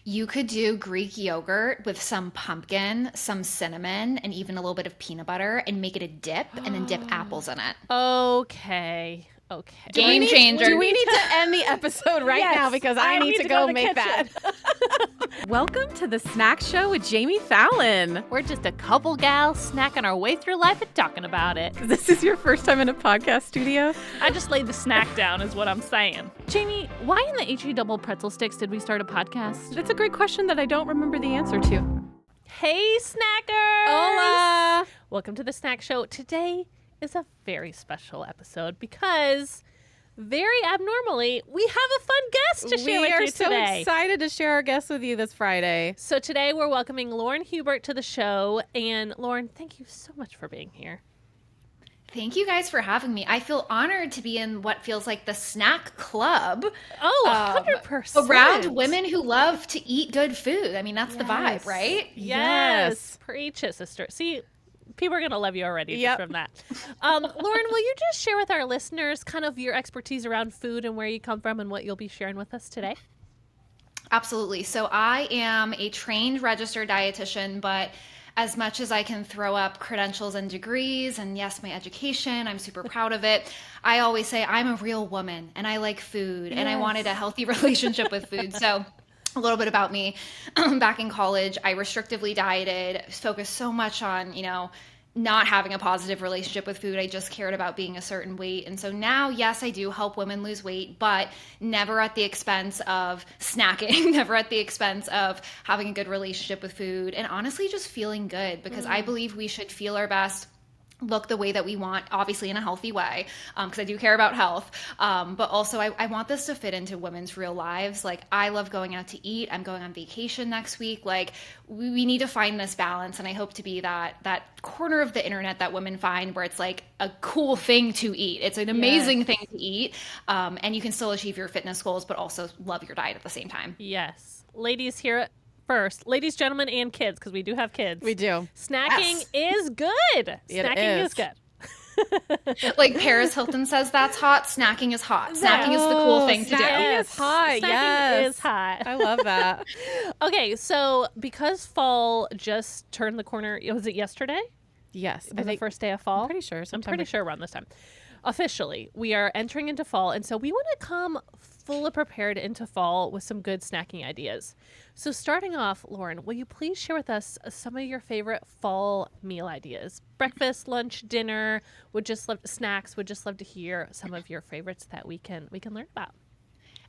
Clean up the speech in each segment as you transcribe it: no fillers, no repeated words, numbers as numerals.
You could do Greek yogurt with some pumpkin, some cinnamon, and even a little bit of peanut butter and make it a dip and then dip apples in it. Okay. Okay. Game changer. Do we need to end the episode right Yes, now because I need to go make that? Welcome to the Snack Show with Jami Fallon. We're just a couple gals snacking our way through life and talking about it. This is your first time in a podcast studio? I just laid the snack down is what I'm saying. Jamie, why in the HE double pretzel sticks did we start a podcast? That's a great question that I don't remember the answer to. Hey, snackers! Hola! Welcome to the Snack Show. Today is a very special episode because very abnormally, we have a fun guest to share with you today. We are so excited to share our guest with you this Friday. So today we're welcoming Lauren Hubert to the show. And Lauren, thank you so much for being here. Thank you guys for having me. I feel honored to be in what feels like the snack club. Oh, 100%. Around women who love to eat good food. I mean, that's the vibe, right? Yes. Preach it, sister. See, people are going to love you already just from that. Lauren, will you just share with our listeners kind of your expertise around food and where you come from and what you'll be sharing with us today? Absolutely. So I am a trained registered dietitian, but as much as I can throw up credentials and degrees, and yes, my education, I'm super proud of it. I always say I'm a real woman and I like food and I wanted a healthy relationship with food. So a little bit about me. Back in college, I restrictively dieted, focused so much on, not having a positive relationship with food. I just cared about being a certain weight. And so now, yes, I do help women lose weight, but never at the expense of snacking, never at the expense of having a good relationship with food, and honestly just feeling good, because I believe we should feel our best, look the way that we want, obviously in a healthy way, because I do care about health. But also I want this to fit into women's real lives. Like, I love going out to eat. I'm going on vacation next week. Like, we need to find this balance. And I hope to be that corner of the internet that women find where it's like a cool thing to eat. It's an amazing thing to eat. And you can still achieve your fitness goals, but also love your diet at the same time. Yes. Ladies, here first. Ladies, gentlemen, and kids, because we do have kids. We do. Snacking is good. Snacking is good. Like Paris Hilton says, that's hot. Snacking is hot. Snacking is the cool thing to do. Snacking is hot. Snacking is hot. I love that. Okay, so because fall just turned the corner, was it yesterday? Yes. Was the first day of fall? I'm pretty sure. I'm pretty sure around this time. Officially, we are entering into fall, and so we want to come fully prepared into fall with some good snacking ideas. So starting off, Lauren, will you please share with us some of your favorite fall meal ideas? Breakfast, lunch, dinner, would just love to hear some of your favorites that we can learn about.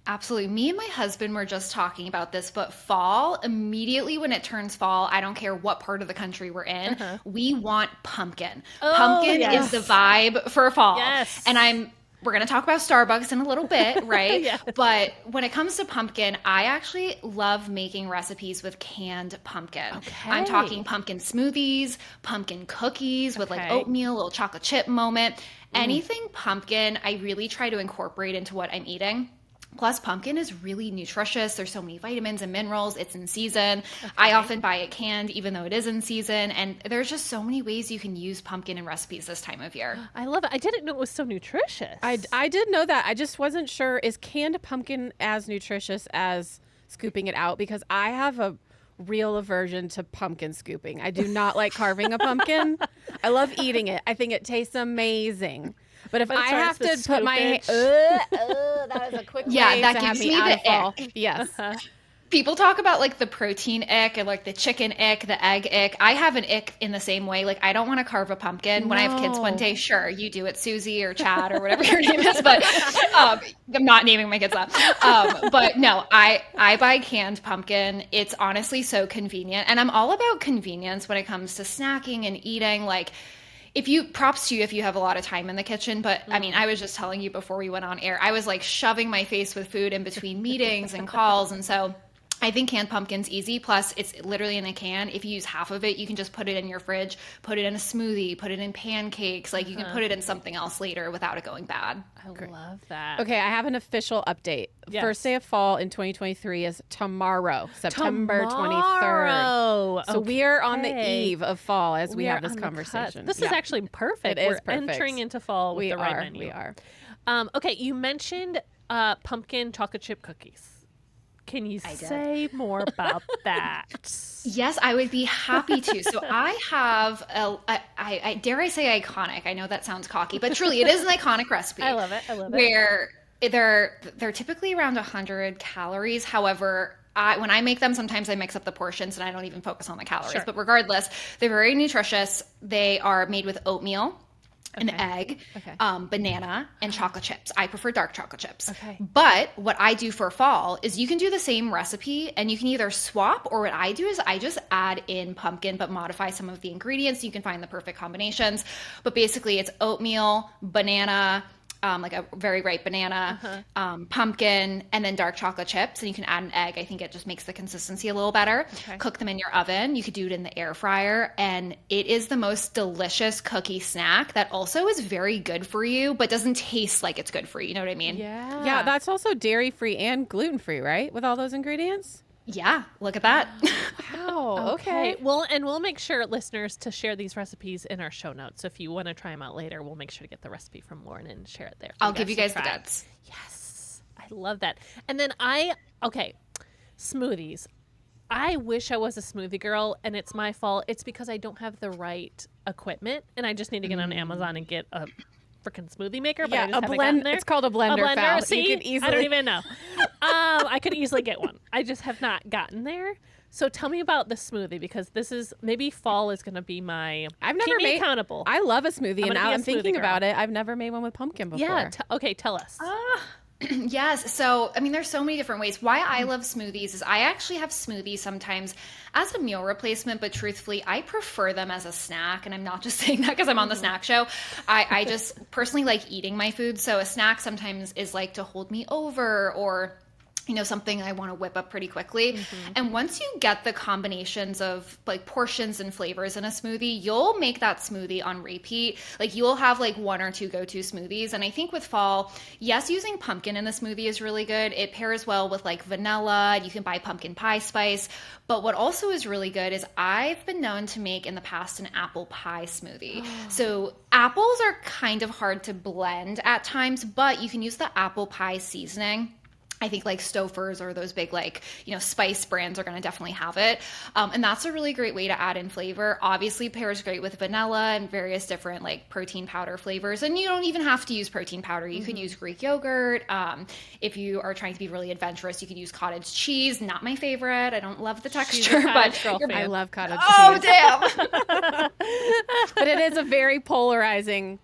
Absolutely. Me and my husband were just talking about this, but fall, immediately when it turns fall, I don't care what part of the country we're in, we want pumpkin. Pumpkin is the vibe for fall. Yes. And we're going to talk about Starbucks in a little bit, right? Yes. But when it comes to pumpkin, I actually love making recipes with canned pumpkin. Okay. I'm talking pumpkin smoothies, pumpkin cookies with like oatmeal, a little chocolate chip moment. Anything pumpkin, I really try to incorporate into what I'm eating. Plus, pumpkin is really nutritious. There's so many vitamins and minerals. It's in season. I often buy it canned, even though it is in season. And there's just so many ways you can use pumpkin in recipes this time of year. I love it. I didn't know it was so nutritious. I did know that. I just wasn't sure. Is canned pumpkin as nutritious as scooping it out? Because I have a real aversion to pumpkin scooping. I do not like carving a pumpkin. I love eating it. I think it tastes amazing. But if I have to put my that was a quick way that to have gives me me out the of fall. ick. Yes. People talk about like the protein ick and like the chicken ick, the egg ick. I have an ick in the same way. Like, I don't want to carve a pumpkin. When I have kids one day, sure, you do it, Susie or Chad or whatever your name is. But I'm not naming my kids that. But no, I buy canned pumpkin. It's honestly so convenient. And I'm all about convenience when it comes to snacking and eating. Like, props to you if you have a lot of time in the kitchen, but I mean, I was just telling you before we went on air, I was like shoving my face with food in between meetings and calls. And so I think canned pumpkin's easy. Plus, it's literally in a can. If you use half of it, you can just put it in your fridge, put it in a smoothie, put it in pancakes. Like, you can put it in something else later without it going bad. I love that. Okay, I have an official update. Yes. First day of fall in 2023 is tomorrow, September 23rd. So we are on the eve of fall as we have this conversation. This is actually perfect. It is We're perfect. entering into fall with the right menu. We are. Okay, you mentioned pumpkin chocolate chip cookies. Can you I did. say more about that? Yes, I would be happy to. So I have dare I say iconic. I know that sounds cocky, but truly it is an iconic recipe. I love it. I love it. Where they're typically around 100 calories. However, when I make them, sometimes I mix up the portions and I don't even focus on the calories. Sure. But regardless, they're very nutritious. They are made with oatmeal, an egg, Okay. banana, and chocolate chips. I prefer dark chocolate chips. Okay. But what I do for fall is you can do the same recipe and you can either swap, or what I do is I just add in pumpkin but modify some of the ingredients. You can find the perfect combinations. But basically it's oatmeal, banana, like a very ripe banana, pumpkin, and then dark chocolate chips. And you can add an egg. I think it just makes the consistency a little better. Okay. Cook them in your oven. You could do it in the air fryer. And it is the most delicious cookie snack that also is very good for you, but doesn't taste like it's good for you. You know what I mean? Yeah. Yeah, that's also dairy-free and gluten-free, right? With all those ingredients? Yeah, look at that. Wow, okay. Well, and we'll make sure, listeners, to share these recipes in our show notes. So if you want to try them out later, we'll make sure to get the recipe from Lauren and share it there. I'll give you guys the try. guts. Yes. I love that. And then smoothies. I wish I was a smoothie girl, and it's my fault. It's because I don't have the right equipment, and I just need to get on Amazon and get a freaking smoothie maker. But I just haven't gotten there. It's called a blender. Foul. See, You can easily. I don't even know. I could easily get one. I just have not gotten there. So tell me about the smoothie, because this is maybe fall is going to be my. I've never keep me made. accountable. I love a smoothie, and gonna now be a I'm thinking smoothie about girl. it. I've never made one with pumpkin before. Yeah. Okay. Tell us. Yes. So, I mean, there's so many different ways. Why I love smoothies is I actually have smoothies sometimes as a meal replacement, but truthfully, I prefer them as a snack. And I'm not just saying that because I'm on the snack show. I just personally like eating my food. So a snack sometimes is like to hold me over, or something I want to whip up pretty quickly. And once you get the combinations of like portions and flavors in a smoothie, you'll make that smoothie on repeat. Like you'll have like one or two go-to smoothies. And I think with fall, yes, using pumpkin in the smoothie is really good. It pairs well with like vanilla. You can buy pumpkin pie spice. But what also is really good is I've been known to make in the past an apple pie smoothie. So apples are kind of hard to blend at times, but you can use the apple pie seasoning. I think like Stouffer's or those big spice brands are going to definitely have it. And that's a really great way to add in flavor. Obviously pairs great with vanilla and various different like protein powder flavors. And you don't even have to use protein powder. You could use Greek yogurt. If you are trying to be really adventurous, you could use cottage cheese. Not my favorite. I don't love the texture, but I love cottage oh, cheese. damn. But it is a very polarizing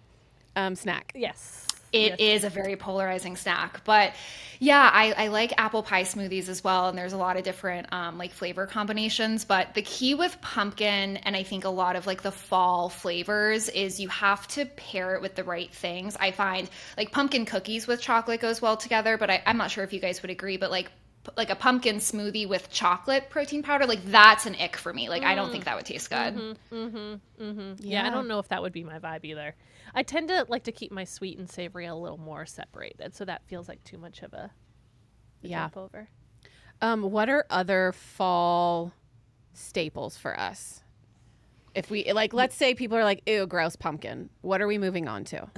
snack. Yes. It is a very polarizing snack. But yeah, I like apple pie smoothies as well. And there's a lot of different like flavor combinations. But the key with pumpkin, and I think a lot of like the fall flavors, is you have to pair it with the right things. I find like pumpkin cookies with chocolate goes well together, but I'm not sure if you guys would agree, but like a pumpkin smoothie with chocolate protein powder, like that's an ick for me. Like I don't think that would taste good. Yeah, I don't know if that would be my vibe either. I tend to like to keep my sweet and savory a little more separated, so that feels like too much of a jump over. What are other fall staples for us? If we let's say people are like, ew, gross pumpkin. What are we moving on to?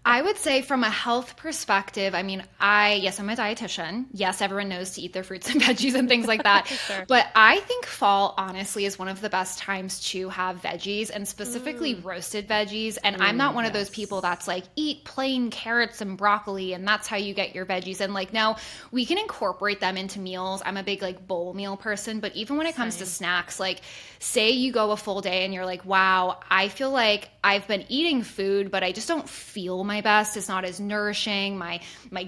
I would say from a health perspective, I mean, I'm a dietitian. Yes, everyone knows to eat their fruits and veggies and things like that. Sure. But I think fall, honestly, is one of the best times to have veggies, and specifically roasted veggies. And I'm not one of those people that's like, eat plain carrots and broccoli, and that's how you get your veggies. And like, no, we can incorporate them into meals. I'm a big like bowl meal person, but even when it comes to snacks, like say you go a full day and you're like, wow, I feel like I've been eating food, but I just don't feel my best. It's not as nourishing. My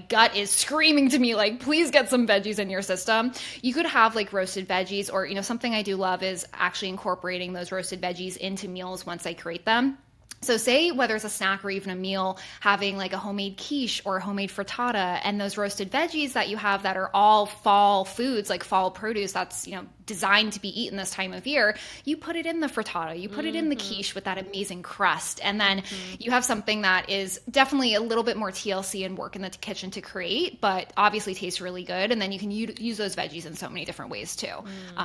gut is screaming to me like, please get some veggies in your system. You could have like roasted veggies, or something I do love is actually incorporating those roasted veggies into meals once I create them. So say whether it's a snack or even a meal, having like a homemade quiche or a homemade frittata, and those roasted veggies that you have that are all fall foods, like fall produce that's, designed to be eaten this time of year, you put it in the frittata, you put it in the quiche with that amazing crust. And then you have something that is definitely a little bit more TLC and work in the kitchen to create, but obviously tastes really good. And then you can use those veggies in so many different ways too.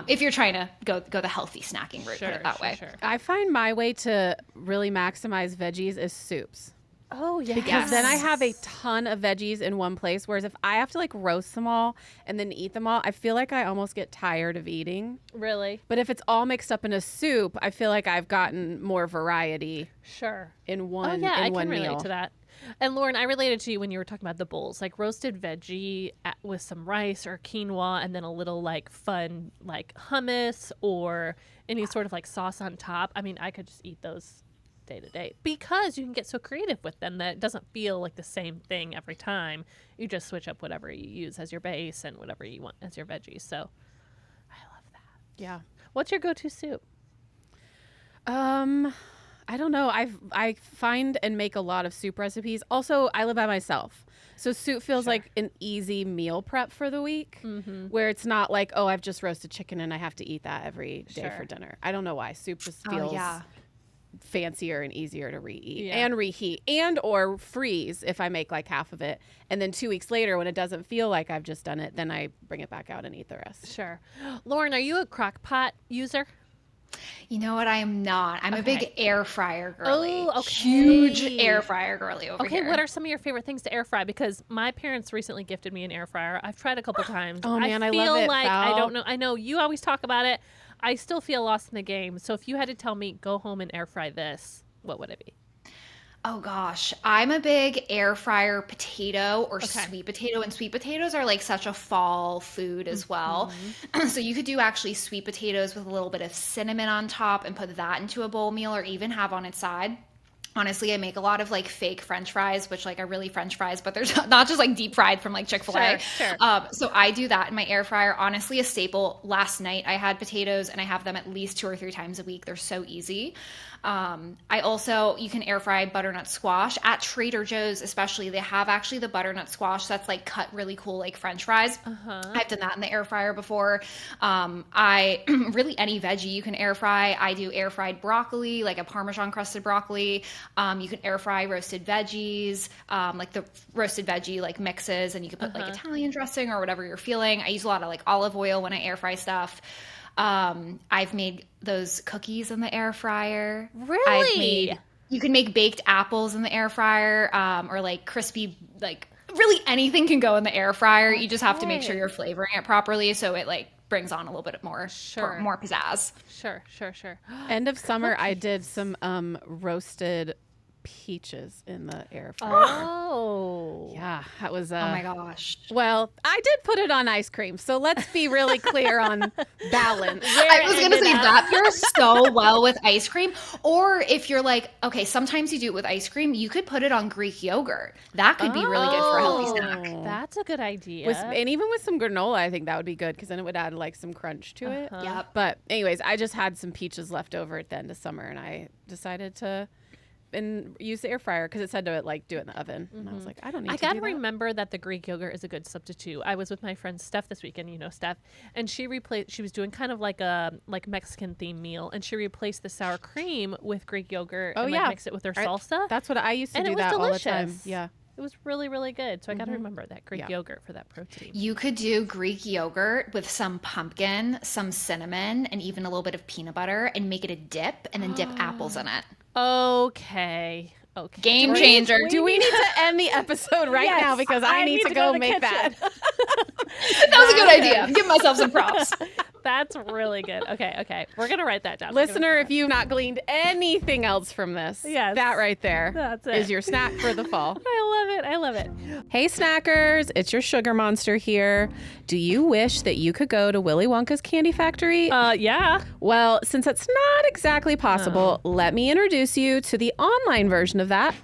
If you're trying to go the healthy snacking route, put it that way. I find my way to really maximize veggies is soups. Oh, yeah. Because then I have a ton of veggies in one place. Whereas if I have to like roast them all and then eat them all, I feel like I almost get tired of eating. Really? But if it's all mixed up in a soup, I feel like I've gotten more variety Sure. in one Oh, yeah, I one can relate meal. to that. And Lauren, I related to you when you were talking about the bowls, like roasted veggie with some rice or quinoa, and then a little like fun like hummus or any sort of like sauce on top. I mean, I could just eat those day to day because you can get so creative with them that it doesn't feel like the same thing every time. You just switch up whatever you use as your base and whatever you want as your veggies. So I love that. Yeah. What's your go-to soup? I don't know. I find and make a lot of soup recipes. Also, I live by myself. So soup feels like an easy meal prep for the week where it's not like, oh, I've just roasted chicken and I have to eat that every day for dinner. I don't know why. Soup just feels fancier and easier to reheat and reheat and or freeze if I make like half of it. And then 2 weeks later when it doesn't feel like I've just done it, then I bring it back out and eat the rest. Sure. Lauren, are you a crock pot user? You know what? I am not. I'm a big air fryer girly. Oh, okay. Huge air fryer girly over here. Okay, what are some of your favorite things to air fry? Because my parents recently gifted me an air fryer. I've tried a couple times. Oh, man, I feel love it, like Val. I don't know. I know you always talk about it. I still feel lost in the game. So if you had to tell me, go home and air fry this, what would it be? Oh gosh, I'm a big air fryer potato or sweet potato, and sweet potatoes are like such a fall food as well. So you could do actually sweet potatoes with a little bit of cinnamon on top and put that into a bowl meal or even have on its side. Honestly, I make a lot of like fake French fries, which like are really French fries, but they're not just like deep fried from like Chick-fil-A. Sure. So I do that in my air fryer. Honestly, a staple. Last night I had potatoes and I have them at least 2 or 3 times a week. They're so easy. You can air fry butternut squash at Trader Joe's, especially. They have actually the butternut squash that's like cut really cool, like French fries. I've done that in the air fryer before. I really any veggie you can air fry. I do air fried broccoli, like a Parmesan crusted broccoli. You can air fry roasted veggies, like the roasted veggie like mixes, and you can put like Italian dressing or whatever you're feeling. I use a lot of like olive oil when I air fry stuff. I've made those cookies in the air fryer. Really? You can make baked apples in the air fryer, or like crispy, like really anything can go in the air fryer. You just have to make sure you're flavoring it properly so it like brings on a little bit more, more pizzazz. Sure. End of summer, I did some roasted peaches in the air fryer. Oh. Yeah, that was. Oh my gosh. Well, I did put it on ice cream, so let's be really clear on balance. I was going to say that pairs so well with ice cream. Or if you're like, okay, sometimes you do it with ice cream, you could put it on Greek yogurt. That could be really good for a healthy snack. That's a good idea. And even with some granola, I think that would be good because then it would add like some crunch to it. Yep. But anyways, I just had some peaches left over at the end of summer, and I decided to use the air fryer because it said to like do it in the oven, and I was like, I don't need. I to gotta do that. remember that the Greek yogurt is a good substitute. I was with my friend Steph this weekend, you know Steph, and she was doing kind of like a Mexican themed meal, and she replaced the sour cream with Greek yogurt and mixed it with her salsa. That's what I used to and do it was that delicious. all the time. Yeah. It was really, really good. So I got to remember that Greek yogurt for that protein. You could do Greek yogurt with some pumpkin, some cinnamon, and even a little bit of peanut butter and make it a dip and then dip apples in it. Okay. Game changer. Do we need to end the episode now because I need to go make that? That was a good idea. I'm giving myself some props. That's really good. Okay. We're going to write that down. Listener, if you've not gleaned anything else from this, that right there is your snack for the fall. I love it. Hey, snackers, it's your sugar monster here. Do you wish that you could go to Willy Wonka's candy factory? Yeah. Well, since that's not exactly possible, let me introduce you to the online version of that.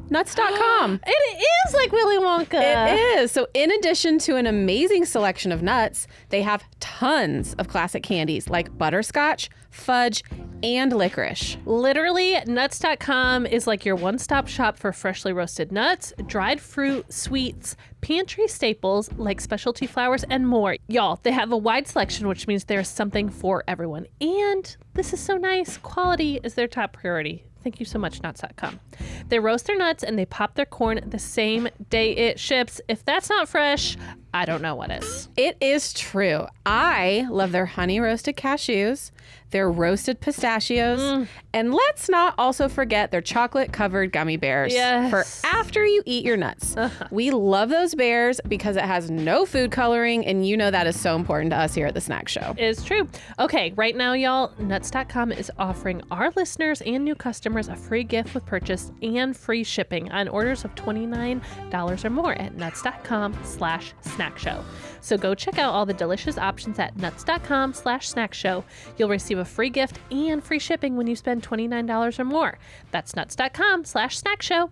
Nuts.com. It is like Willy Wonka. It is. So in addition to an amazing selection of nuts, they have tons of classic candies like butterscotch, fudge, and licorice. Literally, Nuts.com is like your one-stop shop for freshly roasted nuts, dried fruit, sweets, pantry staples like specialty flours, and more. Y'all, they have a wide selection, which means there's something for everyone. And this is so nice. Quality is their top priority. Thank you so much, Nuts.com. They roast their nuts and they pop their corn the same day it ships. If that's not fresh, I don't know what is. It is true. I love their honey roasted cashews, their roasted pistachios, and let's not also forget their chocolate covered gummy bears Yes. for after you eat your nuts. We love those bears because it has no food coloring, and you know that is so important to us here at the Snack Show. Is true. Okay, right now, y'all, nuts.com is offering our listeners and new customers a free gift with purchase and free shipping on orders of $29 or more at nuts.com/snackshow. So go check out all the delicious options at nuts.com/snackshow. You'll receive a free gift and free shipping when you spend $29 or more. That's nuts.com/snackshow.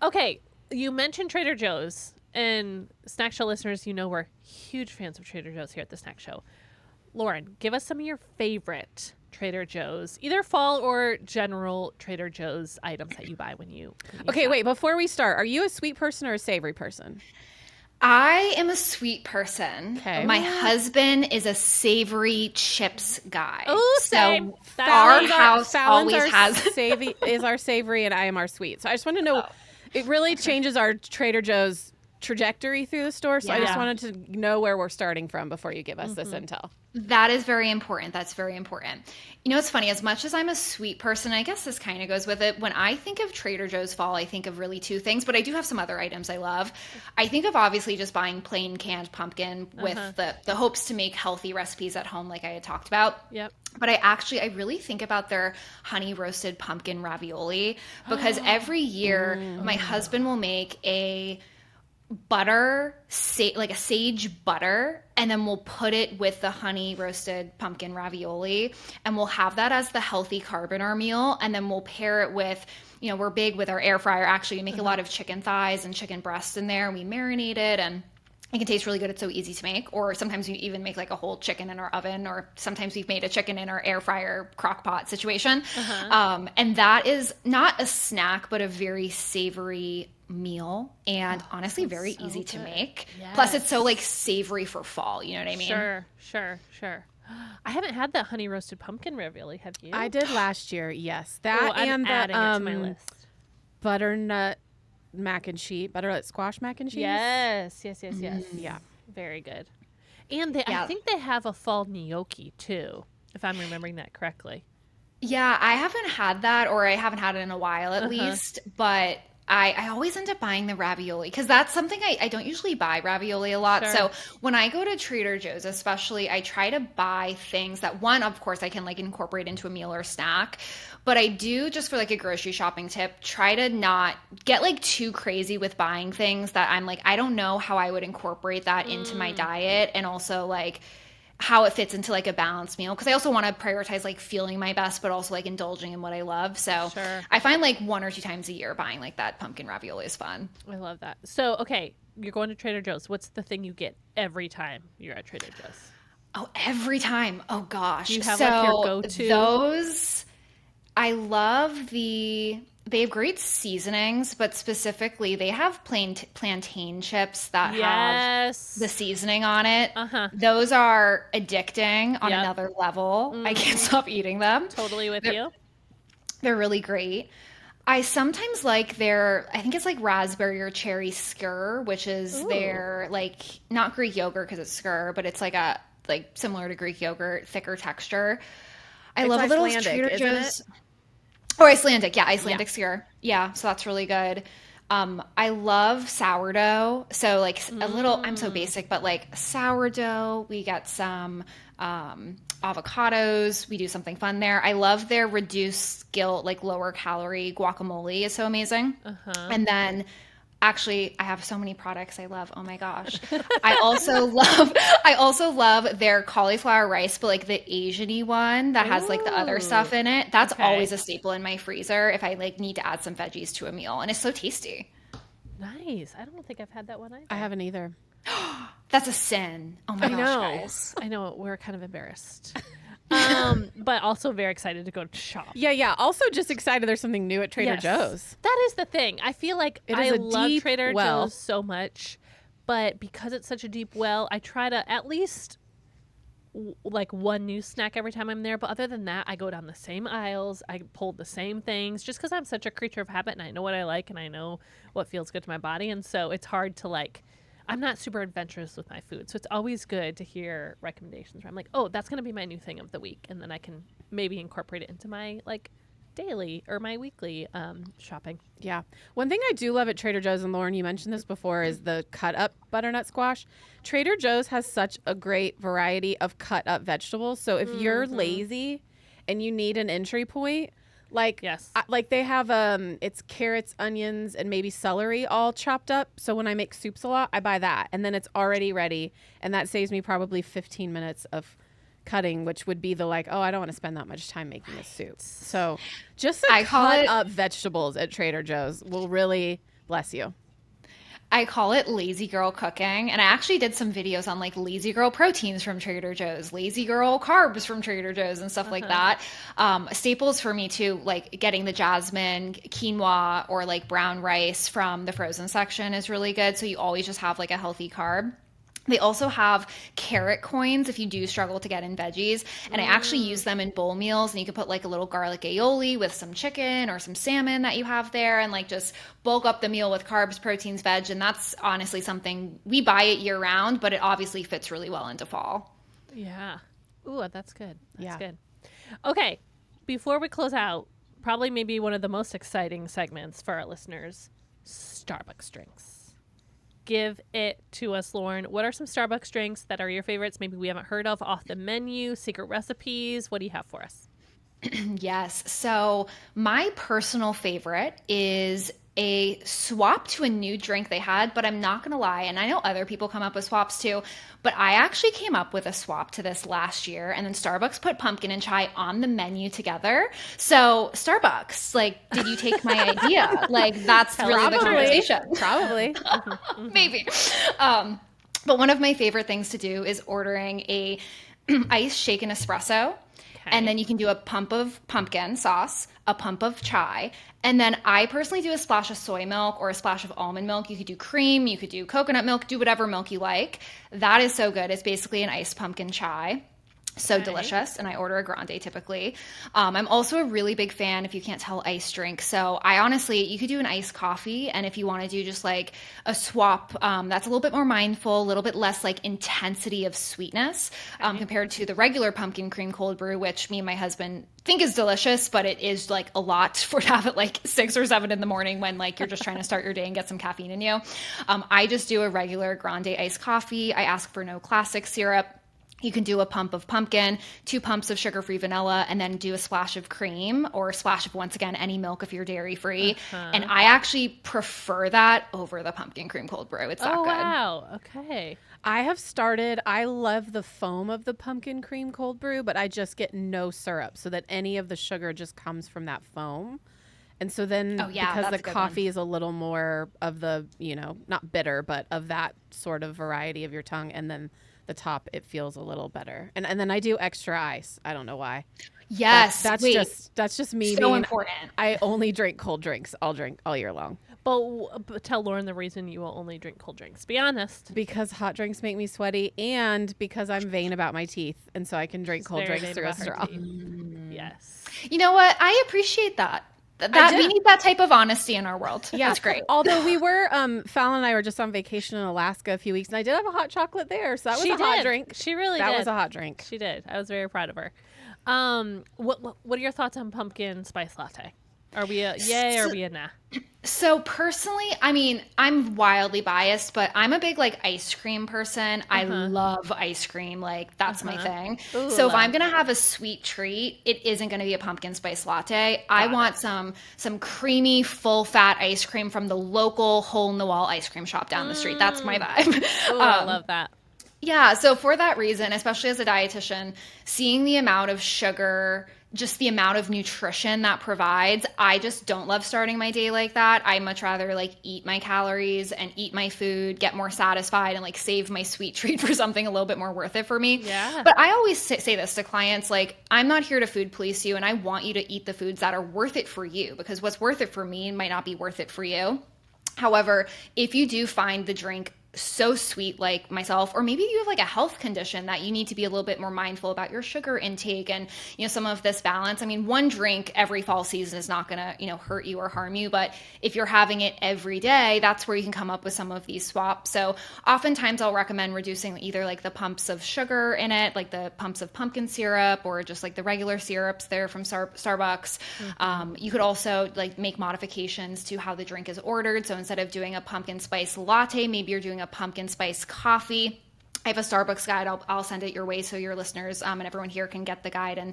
Okay, you mentioned Trader Joe's, and Snack Show listeners, you know we're huge fans of Trader Joe's here at the Snack Show. Lauren, give us some of your favorite Trader Joe's, either fall or general Trader Joe's items that you buy when you Okay, shop. wait, before we start, are you a sweet person or a savory person? I am a sweet person. Okay. My husband is a savory chips guy. Oh, so same. That's our me. house Fallon's always has. is our savory, and I am our sweet. So I just want to know, it really changes our Trader Joe's trajectory through the store. So I just Yeah. wanted to know where we're starting from before you give us this intel. That is very important. That's very important. You know, it's funny, as much as I'm a sweet person, I guess this kind of goes with it. When I think of Trader Joe's fall, I think of really two things, but I do have some other items I love. I think of obviously just buying plain canned pumpkin with the hopes to make healthy recipes at home, like I had talked about. Yep. But I really think about their honey roasted pumpkin ravioli because every year my husband will make a butter, like a sage butter, and then we'll put it with the honey roasted pumpkin ravioli, and we'll have that as the healthy carb in our meal. And then we'll pair it with, you know, we're big with our air fryer. Actually, we make a lot of chicken thighs and chicken breasts in there, and we marinate it, and it can taste really good. It's so easy to make. Or sometimes we even make like a whole chicken in our oven, or sometimes we've made a chicken in our air fryer crock pot situation. And that is not a snack, but a very savory meal, and honestly very easy to make. Plus it's so like savory for fall, you know what I mean? Sure. I haven't had that honey roasted pumpkin ravioli. Have you? I did last year, yes. That I'm and adding it to my the list. butternut mac and cheese, butternut squash mac and cheese. Yes. Yeah. Very good. And I Yeah. think they have a fall gnocchi too, if I'm remembering that correctly. Yeah, I haven't had that, or I haven't had it in a while at least, but I always end up buying the ravioli because that's something I don't usually buy ravioli a lot. Sure. So when I go to Trader Joe's, especially, I try to buy things that, one, of course, I can like incorporate into a meal or snack. But I do, just for like a grocery shopping tip, try to not get like too crazy with buying things that I'm like, I don't know how I would incorporate that into my diet, and also like how it fits into like a balanced meal, because I also want to prioritize like feeling my best but also like indulging in what I love. So Sure. I find like 1 or 2 times a year buying like that pumpkin ravioli is fun. I love that. So, okay, you're going to Trader Joe's. What's the thing you get every time you're at Trader Joe's? Oh, every time. Oh gosh. Do you have, like, your go-to? Those, I love they have great seasonings, but specifically they have plain plantain chips that have Yes. the seasoning on it. Uh-huh. Those are addicting on Yep. another level. I can't stop eating them. Totally with you. They're really great. I sometimes like I think it's like raspberry or cherry skyr, which is their like, not Greek yogurt because it's skyr, but it's like similar to Greek yogurt, thicker texture. I love a little Icelandic, Trader isn't Joe's. Or Icelandic, yeah, Icelandic skyr. Yeah, so that's really good. I love sourdough. So like a little, I'm so basic, but like sourdough, we got some avocados. We do something fun there. I love their reduced guilt, like lower calorie guacamole is so amazing. And then actually, I have so many products I love. Oh my gosh. I also love their cauliflower rice, but like the Asian-y one that has like the other stuff in it. That's Okay. always a staple in my freezer if I like need to add some veggies to a meal, and it's so tasty. Nice. I don't think I've had that one either. I haven't either. That's a sin. Oh my I gosh, know. guys. I know. We're kind of embarrassed. But also very excited to go to shop. Yeah. Also just excited there's something new at Trader Yes. Joe's. That is the thing. I feel like It I is a love deep Trader well. Joe's so much, but because it's such a deep well, I try to at least like one new snack every time I'm there. But other than that, I go down the same aisles. I pull the same things just because I'm such a creature of habit and I know what I like and I know what feels good to my body. And so it's hard to like, I'm not super adventurous with my food, so it's always good to hear recommendations where I'm like, oh, that's going to be my new thing of the week, and then I can maybe incorporate it into my like daily or my weekly shopping. Yeah. One thing I do love at Trader Joe's, and Lauren, you mentioned this before, is the cut up butternut squash. Trader Joe's has such a great variety of cut up vegetables. So if you're lazy and you need an entry point, like Yes. like they have it's carrots, onions, and maybe celery all chopped up. So when I make soups a lot, I buy that, and then it's already ready, and that saves me probably 15 minutes of cutting, which would be the like, oh, I don't want to spend that much time making a soup. So just the cut up vegetables at Trader Joe's will really bless you. I call it lazy girl cooking. And I actually did some videos on like lazy girl proteins from Trader Joe's, lazy girl carbs from Trader Joe's and stuff like that. Staples for me too, like getting the jasmine, quinoa, or like brown rice from the frozen section is really good. So you always just have like a healthy carb. They also have carrot coins if you do struggle to get in veggies. And I actually use them in bowl meals. And you can put like a little garlic aioli with some chicken or some salmon that you have there and like just bulk up the meal with carbs, proteins, veg. And that's honestly something we buy it year round, but it obviously fits really well into fall. Yeah. Ooh, that's good. That's good. Okay. Before we close out, probably maybe one of the most exciting segments for our listeners, Starbucks drinks. Give it to us, Lauren. What are some Starbucks drinks that are your favorites? Maybe we haven't heard of off the menu, secret recipes. What do you have for us? Yes. So my personal favorite is a swap to a new drink they had, but I'm not going to lie. And I know other people come up with swaps too, but I actually came up with a swap to this last year. And then Starbucks put pumpkin and chai on the menu together. So Starbucks, like, did you take my idea? Like, that's really the conversation. Probably. Maybe. But one of my favorite things to do is ordering a iced shaken espresso. And then you can do a pump of pumpkin sauce, a pump of chai, and then I personally do a splash of soy milk or a splash of almond milk. You could do cream, you could do coconut milk, do whatever milk you like. That is so good. It's basically an iced pumpkin chai. So delicious, and I order a grande typically. I'm also a really big fan, if you can't tell, iced drink. So I honestly, you could do an iced coffee, and if you want to do just like a swap, that's a little bit more mindful, a little bit less like intensity of sweetness compared to the regular pumpkin cream cold brew, which me and my husband think is delicious, but it is like a lot for to have it like 6 or 7 in the morning when like you're just trying to start your day and get some caffeine in you. I just do a regular grande iced coffee. I ask for no classic syrup. You can do a pump of pumpkin, 2 pumps of sugar-free vanilla, and then do a splash of cream or a splash of, once again, any milk if you're dairy-free. And I actually prefer that over the pumpkin cream cold brew. It's that good. Wow. Okay. I love the foam of the pumpkin cream cold brew, but I just get no syrup so that any of the sugar just comes from that foam. And so then because the coffee is a little more of the, not bitter, but of that sort of variety of your tongue, and then the top, it feels a little better. And then I do extra ice. I don't know why. Yes. That's just me. So important. I only drink cold drinks. I'll drink all year long. But tell Lauren the reason you will only drink cold drinks. Be honest. Because hot drinks make me sweaty, and because I'm vain about my teeth, and so I can drink cold drinks through a straw. Yes. You know what? I appreciate that. We need that type of honesty in our world. Yeah, that's great. Although we were, Fallon and I were just on vacation in Alaska a few weeks, and I did have a hot chocolate there, so that was hot drink. She really did. That was a hot drink. She did. I was very proud of her. What are your thoughts on pumpkin spice latte? Are we a yay or are we a nah? So personally, I mean, I'm wildly biased, but I'm a big like ice cream person. I love ice cream. Like that's my thing. Ooh, so if I'm going to have a sweet treat, it isn't going to be a pumpkin spice latte. I want some creamy, full fat ice cream from the local hole in the wall ice cream shop down the street. That's my vibe. Ooh, I love that. Yeah. So for that reason, especially as a dietitian, seeing the amount of sugar, just the amount of nutrition that provides, I just don't love starting my day like that. I much rather like eat my calories and eat my food, get more satisfied, and like save my sweet treat for something a little bit more worth it for me. Yeah. But I always say this to clients, like, I'm not here to food police you, and I want you to eat the foods that are worth it for you, because what's worth it for me might not be worth it for you. However, if you do find the drink so sweet like myself, or maybe you have like a health condition that you need to be a little bit more mindful about your sugar intake and, some of this balance. I mean, one drink every fall season is not going to, hurt you or harm you, but if you're having it every day, that's where you can come up with some of these swaps. So oftentimes I'll recommend reducing either like the pumps of sugar in it, like the pumps of pumpkin syrup, or just like the regular syrups there from Starbucks. You could also like make modifications to how the drink is ordered. So instead of doing a pumpkin spice latte, maybe you're doing a pumpkin spice coffee. I have a Starbucks guide. I'll send it your way so your listeners and everyone here can get the guide and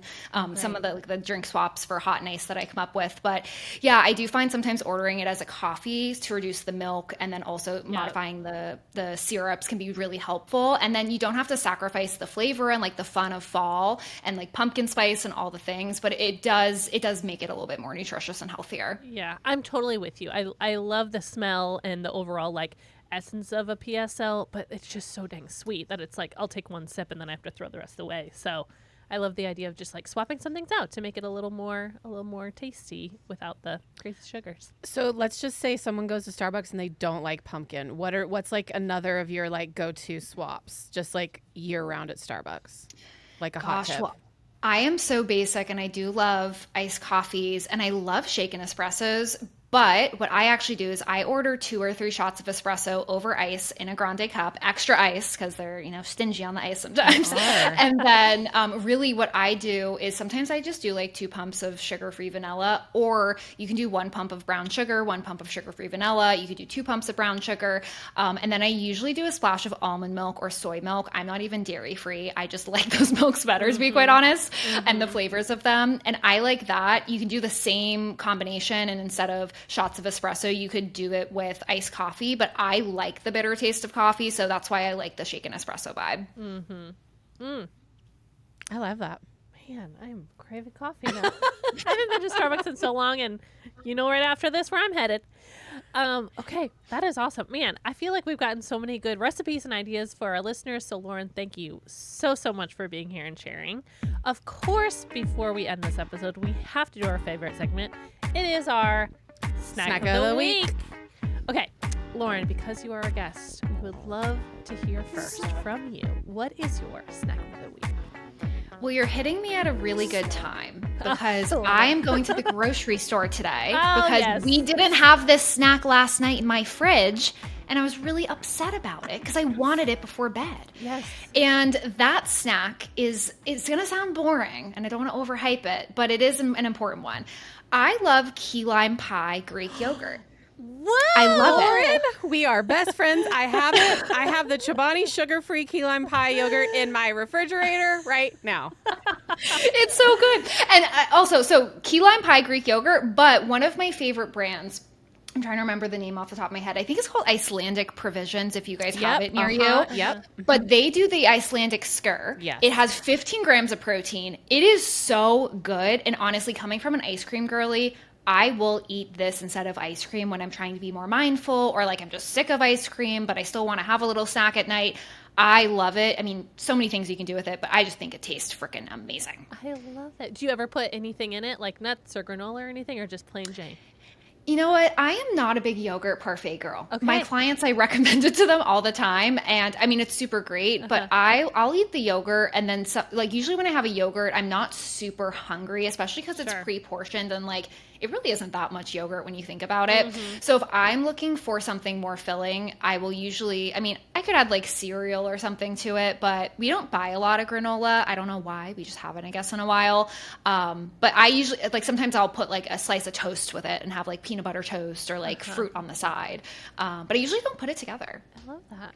some of the drink swaps for hot and ice that I come up with. But yeah, I do find sometimes ordering it as a coffee to reduce the milk, and then also modifying the syrups can be really helpful. And then you don't have to sacrifice the flavor and like the fun of fall and like pumpkin spice and all the things, but it does make it a little bit more nutritious and healthier. Yeah, I'm totally with you. I love the smell and the overall like essence of a PSL, but it's just so dang sweet that it's like I'll take one sip and then I have to throw the rest away. So I love the idea of just like swapping some things out to make it a little more tasty without the crazy sugars. So let's just say someone goes to Starbucks and they don't like pumpkin. What's like another of your like go-to swaps, just like year round at Starbucks, like a hot tip? Well, I am so basic, and I do love iced coffees, and I love shaken espressos. But what I actually do is I order 2 or 3 shots of espresso over ice in a grande cup, extra ice, because they're, stingy on the ice sometimes. And then really what I do is sometimes I just do like 2 pumps of sugar-free vanilla, or you can do 1 pump of brown sugar, 1 pump of sugar-free vanilla. You could do 2 pumps of brown sugar. And then I usually do a splash of almond milk or soy milk. I'm not even dairy-free. I just like those milks better, to be quite honest, and the flavors of them. And I like that. You can do the same combination, and instead of shots of espresso, you could do it with iced coffee, but I like the bitter taste of coffee, so that's why I like the shaken espresso vibe. I love that. Man, I'm craving coffee now. I haven't been to Starbucks in so long, and right after this where I'm headed. Okay, that is awesome. Man, I feel like we've gotten so many good recipes and ideas for our listeners. So Lauren, thank you so much for being here and sharing. Of course, before we end this episode, we have to do our favorite segment. It is our Snack of the week. Okay, Lauren, because you are a guest, we would love to hear first from you. What is your snack of the week? Well, you're hitting me at a really good time, because I am going to the grocery store today because we didn't have this snack last night in my fridge, and I was really upset about it because I wanted it before bed. Yes. And that snack it's going to sound boring, and I don't want to overhype it, but it is an important one. I love key lime pie Greek yogurt. What? I love Lauren, it. we are best friends. I have it. I have the Chobani sugar-free key lime pie yogurt in my refrigerator right now. It's so good. And also, so key lime pie Greek yogurt, but one of my favorite brands, I'm trying to remember the name off the top of my head. I think it's called Icelandic Provisions, if you guys have it near you. Yep. But they do the Icelandic skyr. Yes. It has 15 grams of protein. It is so good. And honestly, coming from an ice cream girly, I will eat this instead of ice cream when I'm trying to be more mindful, or like I'm just sick of ice cream, but I still want to have a little snack at night. I love it. I mean, so many things you can do with it, but I just think it tastes freaking amazing. I love it. Do you ever put anything in it, like nuts or granola or anything, or just plain Jane? You know what? I am not a big yogurt parfait girl. Okay. My clients, I recommend it to them all the time. And I mean, it's super great, but I'll eat the yogurt. And then like usually when I have a yogurt, I'm not super hungry, especially because it's pre-portioned, and like it really isn't that much yogurt when you think about it. So if I'm looking for something more filling, I will usually, I mean, I could add like cereal or something to it, but we don't buy a lot of granola. I don't know why. We just haven't, I guess, in a while. But I usually, like sometimes I'll put like a slice of toast with it and have like peanut butter toast or like fruit on the side. But I usually don't put it together. I love that.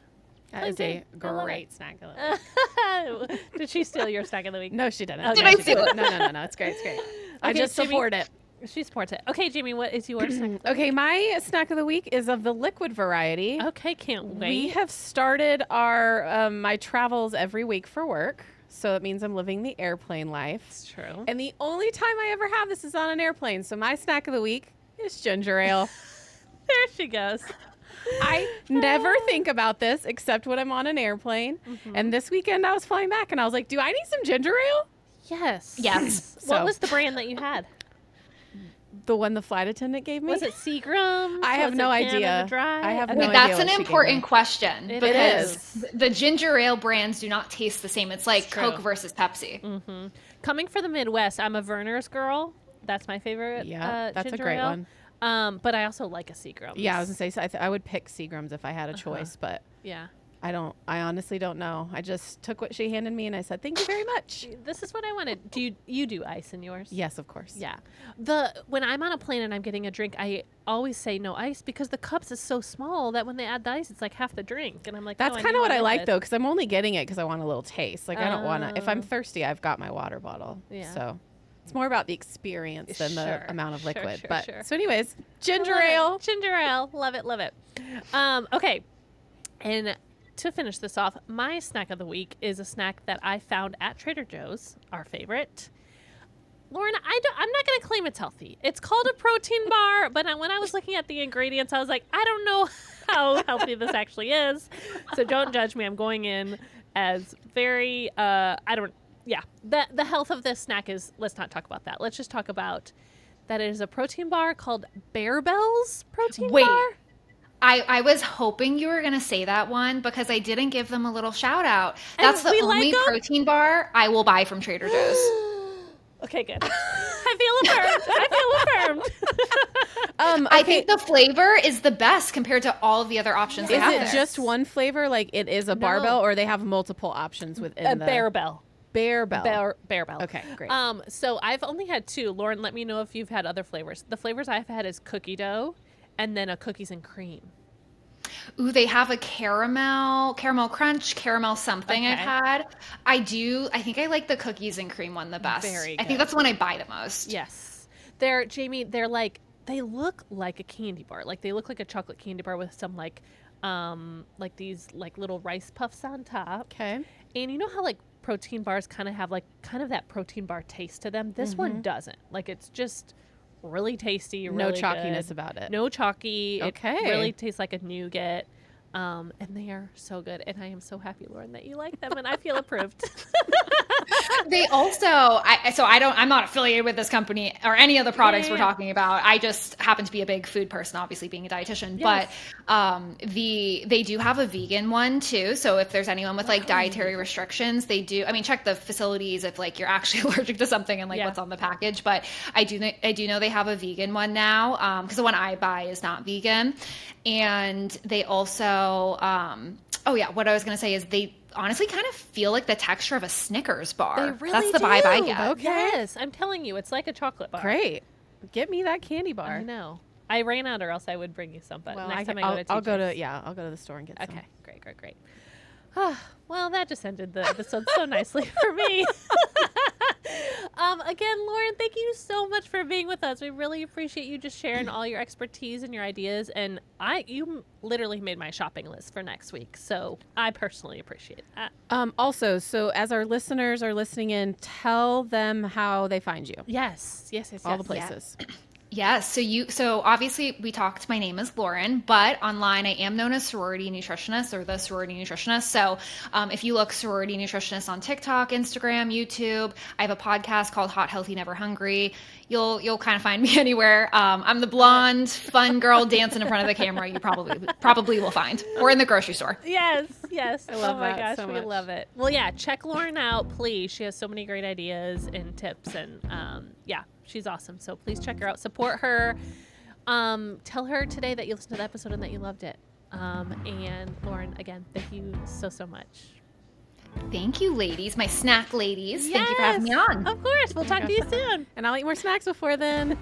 That is a great snack of the week. Did she steal your snack of the week? No, she didn't. Okay. Did I steal it? No. It's great. It's great. I just Jamie, support it. She supports it. Okay, Jamie, what is your snack? Okay, my snack of the week is of the liquid variety. Okay, can't wait. We have started our my travels every week for work. So it means I'm living the airplane life. It's true. And the only time I ever have this is on an airplane. So my snack of the week is ginger ale. There she goes. I never think about this except when I'm on an airplane. And this weekend I was flying back and I was like, do I need some ginger ale? Yes. Yes. What So- was the brand that you had? The one the flight attendant gave me? Was it Seagram? I have Was no it Canada idea. Dry? I have Okay. no Wait, idea that's what an she gave important me. question It because is. the ginger ale brands do not taste the same. It's like true. Coke versus Pepsi. Mm-hmm. Coming from the Midwest, I'm a Verner's girl. That's my favorite. Yeah, that's a ginger great ale. one. But I also like a Seagram. Yeah, I was gonna say, so I would pick Seagrams if I had a choice, but Yeah. I honestly don't know. I just took what she handed me and I said, thank you very much. This is what I wanted. Do you do ice in yours? Yes, of course. Yeah. When I'm on a plane and I'm getting a drink, I always say no ice because the cups is so small that when they add the ice, it's like half the drink, and I'm like, That's no, kind of what I like liquid. though, because I'm only getting it because I want a little taste. Like I don't want to. If I'm thirsty, I've got my water bottle. Yeah. So it's more about the experience than Sure, the amount of sure, liquid. sure, but sure. so, anyways, ginger Love it. ale. Ginger ale. Love it. Love it. Okay. And to finish this off, my snack of the week is a snack that I found at Trader Joe's, our favorite. Lauren, I'm not going to claim it's healthy. It's called a protein bar, but when I was looking at the ingredients, I was like, I don't know how healthy this actually is. So don't judge me. I'm going in as very, the health of this snack is, let's not talk about that. Let's just talk about that it is a protein bar called Bear Bells Protein Wait. Bar. I was hoping you were going to say that one because I didn't give them a little shout out. That's the we like only 'em? protein bar I will buy from Trader Joe's. Okay, good. I feel affirmed. I think the flavor is the best compared to all of the other options they Is have it there. just one flavor? Like it is a barbell, or they have multiple options within the Bear Bell. Bear Bell? Bear Bell. Okay, great. So I've only had 2. Lauren, let me know if you've had other flavors. The flavors I've had is cookie dough and then a cookies and cream. Ooh, they have a caramel crunch, caramel something I've Okay. had. I think I like the cookies and cream one the best. Very I think good. that's the one I buy the most. Yes. Jamie, they look like a candy bar. Like they look like a chocolate candy bar with some like these like little rice puffs on top. Okay. And you know how like protein bars kind of have like kind of that protein bar taste to them? This one doesn't. Like it's just really tasty, No really chalkiness good. about it. No chalky. Okay. It really tastes like a nougat. And they are so good. And I am so happy, Lauren, that you like them and I feel approved. They also, I'm not affiliated with this company or any of the products we're Yeah. talking about. I just happen to be a big food person, obviously being a dietitian. Yes. But they do have a vegan one too. So if there's anyone with like dietary restrictions, they do. I mean, check the facilities if like you're actually allergic to something and like Yeah. what's on the package. But I do know they have a vegan one now because the one I buy is not vegan, and they also. What I was going to say is they honestly kind of feel like the texture of a Snickers bar. They really That's the vibe I do. get. Okay. Yes, I'm telling you, it's like a chocolate bar. Great. Get me that candy bar. I know. I ran out, or else I would bring you some. But Well, next time I I'll go to go to TJ's. I'll go to the store and get some. Okay, great. Well, that just ended the episode so nicely for me. Again, Lauren, thank you so much for being with us. We really appreciate you just sharing all your expertise and your ideas. And you literally made my shopping list for next week. So I personally appreciate that. Also, so as our listeners are listening in, tell them how they find you. Yes. All the places. Yes. So obviously we talked, my name is Lauren, but online I am known as Sorority Nutritionist or the Sorority Nutritionist. So if you look Sorority Nutritionist on TikTok, Instagram, YouTube, I have a podcast called Hot, Healthy, Never Hungry. You'll kind of find me anywhere. I'm the blonde, fun girl dancing in front of the camera. You probably will find, or in the grocery store. Yes. I love oh my that gosh, so we much. love it. Well, yeah, check Lauren out, please. She has so many great ideas and tips, and she's awesome. So please check her out, support her. Tell her today that you listened to the episode and that you loved it. And Lauren, again, thank you so much. Thank you, ladies, my snack ladies. Thank you for having me on. Of course, we'll talk to you soon. And I'll eat more snacks before then.